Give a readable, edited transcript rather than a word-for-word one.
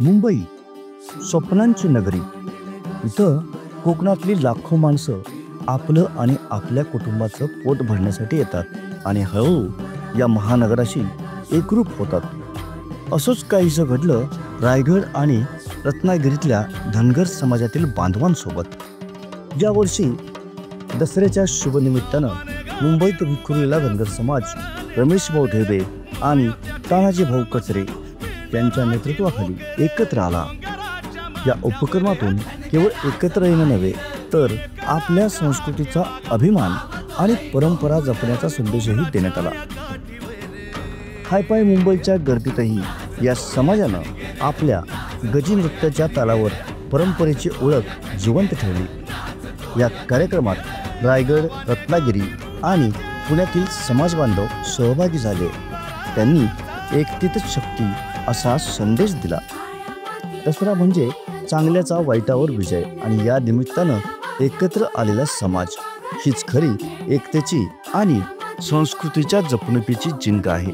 मुंबई स्वप्नांची नगरी. इथं कोकणातली लाखो माणसं आपलं आणि आपल्या कुटुंबाचं पोट भरण्यासाठी येतात आणि हळूहळू या महानगराशी एकरूप होतात. असंच काहीसं घडलं रायगड आणि रत्नागिरीतल्या धनगर समाजातील बांधवांसोबत. यावर्षी दसऱ्याच्या शुभनिमित्तानं मुंबईत विखुरलेला धनगर समाज रमेशभाऊ ढेबे आणि तानाजी भाऊ कचरे यांच्या नेतृत्वाखाली एकत्र आला. या उपक्रमातून केवळ एकत्र येणं नव्हे तर आपल्या संस्कृतीचा अभिमान आणि परंपरा जपण्याचा संदेशही देण्यात आला. हायपाय मुंबईच्या गर्दीतही या समाजानं आपल्या गजी नृत्याच्या तालावर परंपरेची ओळख जिवंत ठेवली. या कार्यक्रमात रायगड, रत्नागिरी आणि पुण्यातील समाज बांधव सहभागी झाले. त्यांनी एकतेतच शक्ती असा संदेश दिला. दसरा म्हणजे चांगल्याचा वाईटावर विजय आणि या निमित्तानं एकत्र आलेला समाज हीच खरी एकतेची आणि संस्कृतीच्या जपणुकीची जिंक आहे.